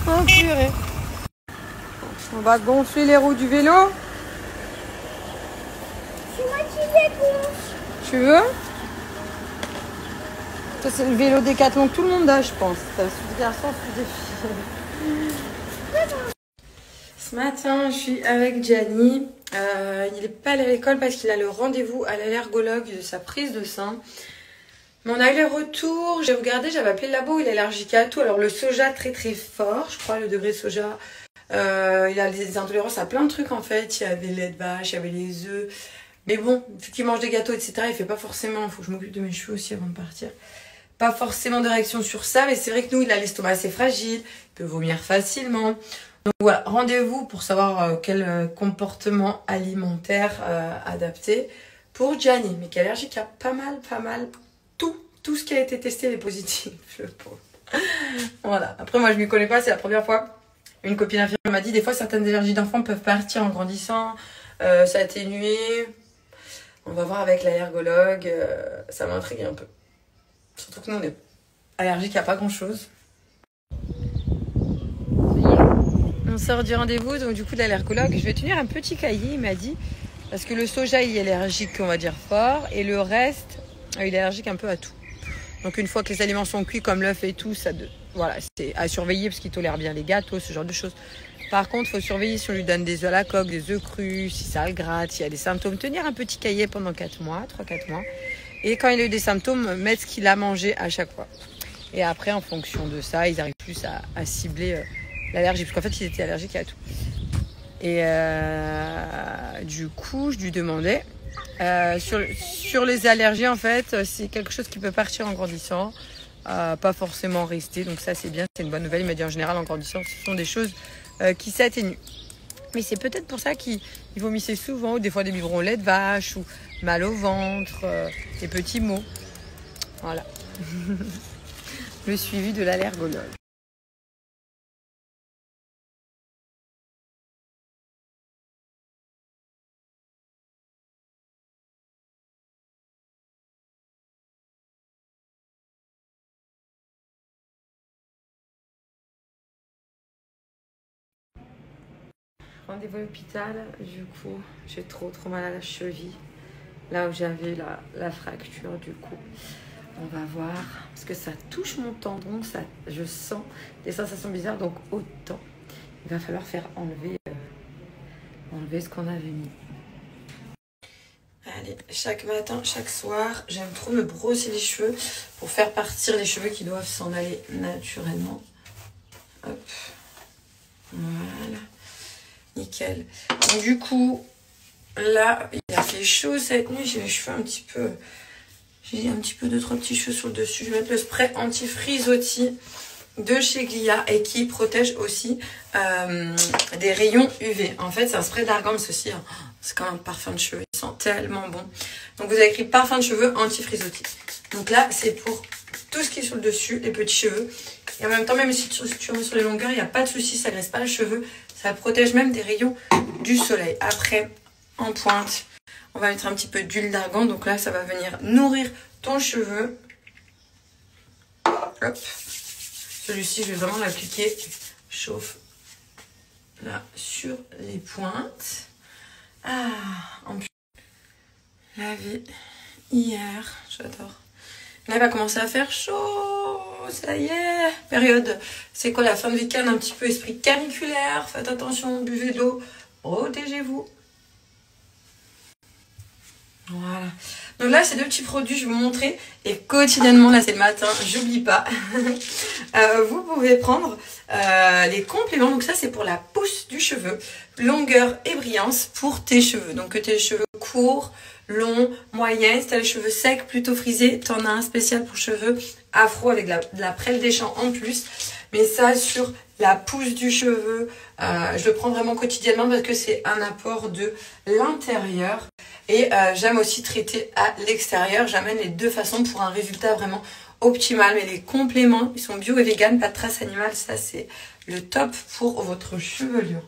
Oh purée. On va gonfler les roues du vélo. C'est moi qui les gonfle. Tu veux? Ça c'est le vélo Décathlon que tout le monde a, je pense. T'as celui des garçons, celui des filles. Ce matin, je suis avec Gianni. Il n'est pas allé à l'école parce qu'il a le rendez-vous à l'allergologue de sa prise de sang. Mais on a eu les retours. J'ai regardé, j'avais appelé le labo, il est allergique à tout. Alors le soja très très fort, je crois, le degré de soja. Il a des intolérances à plein de trucs en fait. Il y avait le lait de vache, il y avait les œufs. Mais bon, vu qu'il mange des gâteaux, etc., il fait pas forcément. Il faut que je m'occupe de mes cheveux aussi avant de partir. Pas forcément de réaction sur ça, mais c'est vrai que nous, il a l'estomac assez fragile, il peut vomir facilement. Donc voilà, rendez-vous pour savoir quel comportement alimentaire adapté pour Gianni, mais qui est allergique à pas mal, tout ce qui a été testé est positif, le pauvre. Voilà, après moi je m'y connais pas, c'est la première fois. Une copine infirmière m'a dit, des fois certaines allergies d'enfants peuvent partir en grandissant, ça atténué. On va voir avec l'allergologue, ça m'intrigue un peu. Surtout que nous, on est allergique à pas grand-chose. On sort du rendez-vous, donc du coup, de l'allergologue. Je vais tenir un petit cahier, il m'a dit. Parce que le soja, il est allergique, on va dire, fort. Et le reste, il est allergique un peu à tout. Donc une fois que les aliments sont cuits, comme l'œuf et tout, voilà, c'est à surveiller parce qu'il tolère bien les gâteaux, ce genre de choses. Par contre, il faut surveiller si on lui donne des œufs à la coque, des œufs crus, si ça le gratte, s'il y a des symptômes. Tenir un petit cahier pendant 3-4 mois. Et quand il a eu des symptômes, mettre ce qu'il a mangé à chaque fois. Et après, en fonction de ça, ils arrivent plus à cibler l'allergie. Parce qu'en fait, il était allergique à tout. Et du coup, je lui demandais, sur les allergies, en fait, c'est quelque chose qui peut partir en grandissant, pas forcément rester. Donc ça, c'est bien, c'est une bonne nouvelle. Il m'a dit en général, en grandissant, ce sont des choses qui s'atténuent. Mais c'est peut-être pour ça qu'il vomissait souvent, ou des fois des biberons au lait de vache, ou mal au ventre, des petits maux. Voilà. Le suivi de l'allergologue. Rendez-vous à l'hôpital, du coup, j'ai trop mal à la cheville. Là où j'avais la fracture, du coup. On va voir, parce que ça touche mon tendon, je sens des sensations bizarres, donc autant. Il va falloir faire enlever ce qu'on avait mis. Allez, chaque matin, chaque soir, j'aime trop me brosser les cheveux pour faire partir les cheveux qui doivent s'en aller naturellement. Hop, voilà, nickel. Donc du coup, là, il a fait chaud cette nuit, j'ai les cheveux un petit peu... J'ai un petit peu 2-3 petits cheveux sur le dessus. Je vais mettre le spray anti-frisottis de chez Glia et qui protège aussi des rayons UV. En fait, c'est un spray d'argan, ceci, hein, c'est comme un parfum de cheveux. Il sent tellement bon. Donc, vous avez écrit parfum de cheveux anti-frisottis. Donc là, c'est pour tout ce qui est sur le dessus, les petits cheveux. Et en même temps, même si tu remets sur les longueurs, il n'y a pas de souci, ça ne graisse pas les cheveux. Ça protège même des rayons du soleil. Après, en pointe, on va mettre un petit peu d'huile d'argan. Donc là, ça va venir nourrir ton cheveu. Hop. Celui-ci, je vais vraiment l'appliquer. Chauffe là sur les pointes. Ah, en plus, lavé hier. J'adore. Là, il va commencer à faire chaud. Ça y est. Période, c'est quoi la fin de week-end? Un petit peu esprit caniculaire. Faites attention, buvez de l'eau. Protégez-vous. Voilà. Donc là, ces deux petits produits, je vais vous montrer. Et quotidiennement, là, c'est le matin, j'oublie pas. Vous pouvez prendre les compléments. Donc ça, c'est pour la pousse du cheveu. Longueur et brillance pour tes cheveux. Donc que tes cheveux courts, longs, moyens. Si tu as les cheveux secs, plutôt frisés, tu en as un spécial pour cheveux afro avec de la prêle des champs en plus. Mais ça, sur la pousse du cheveu, je le prends vraiment quotidiennement parce que c'est un apport de l'intérieur. Et j'aime aussi traiter à l'extérieur. J'amène les deux façons pour un résultat vraiment optimal. Mais les compléments, ils sont bio et vegan, pas de traces animales. Ça, c'est le top pour votre chevelure.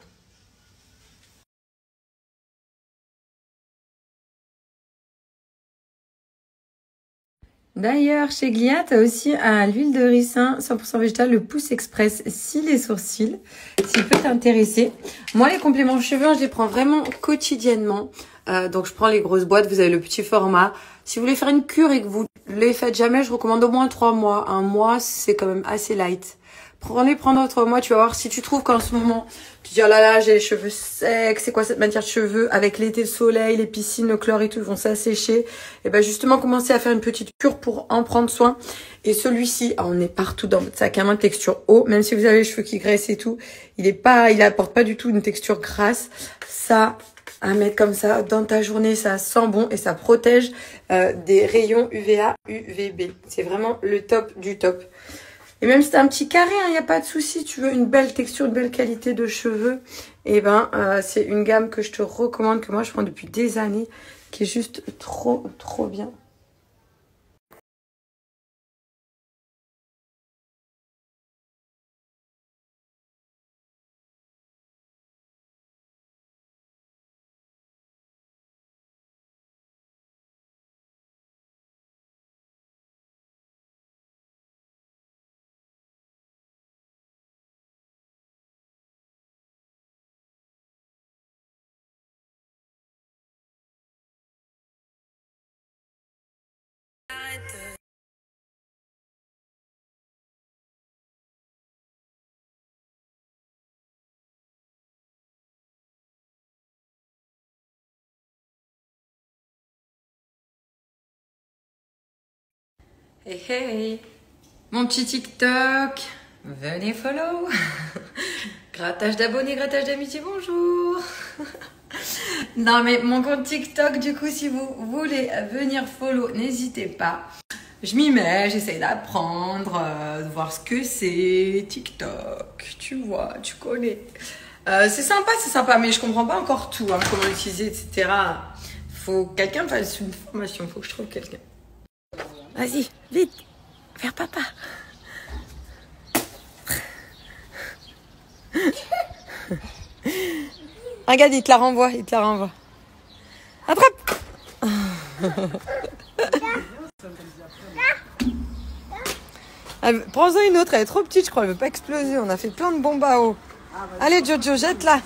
D'ailleurs, chez Glia, tu as aussi l'huile de ricin 100% végétale, le Pousse Express cils et sourcils, s'il peut t'intéresser. Moi, les compléments cheveux, je les prends vraiment quotidiennement. Donc, je prends les grosses boîtes, vous avez le petit format. Si vous voulez faire une cure et que vous ne les faites jamais, je recommande au moins 3 mois. Un mois, c'est quand même assez light. Prenez pendant 3 mois, tu vas voir si tu trouves qu'en ce moment, tu dis, oh là là, j'ai les cheveux secs, c'est quoi cette matière de cheveux? Avec l'été, le soleil, les piscines, le chlore et tout, ils vont s'assécher. Et ben justement, commencez à faire une petite cure pour en prendre soin. Et celui-ci, on est partout dans votre sac à main, texture eau. Même si vous avez les cheveux qui graissent et tout, il apporte pas du tout une texture grasse. Ça, à mettre comme ça dans ta journée, ça sent bon et ça protège des rayons UVA, UVB. C'est vraiment le top du top. Et même si t'as un petit carré, il n'y a pas de souci, tu veux une belle texture, une belle qualité de cheveux, et ben c'est une gamme que je te recommande, que moi je prends depuis des années, qui est juste trop, trop bien. Hey hey, mon petit TikTok, venez follow. Grattage d'abonnés, grattage d'amitié, bonjour. Non mais mon compte TikTok, du coup, si vous voulez venir follow, n'hésitez pas. Je m'y mets, j'essaye d'apprendre, de voir ce que c'est, TikTok, tu vois, tu connais. C'est sympa, mais je comprends pas encore tout, hein, comment l'utiliser, etc. Faut que quelqu'un me fasse une formation, faut que je trouve quelqu'un. Vas-y, vite, vers papa. Regarde, il te la renvoie, Attrape. Prends-en une autre, elle est trop petite, je crois, elle veut pas exploser. On a fait plein de bombes à eau. Allez, Jojo, jette-la.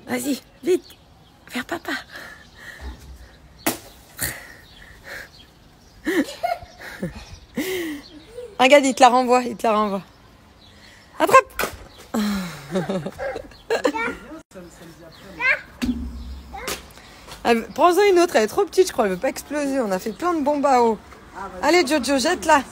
Vas-y, vite, vers papa. Regarde, il te la renvoie, Attrape. Prends-en une autre, elle est trop petite, je crois, elle veut pas exploser. On a fait plein de bombes à eau. Allez, Jojo, jette-la.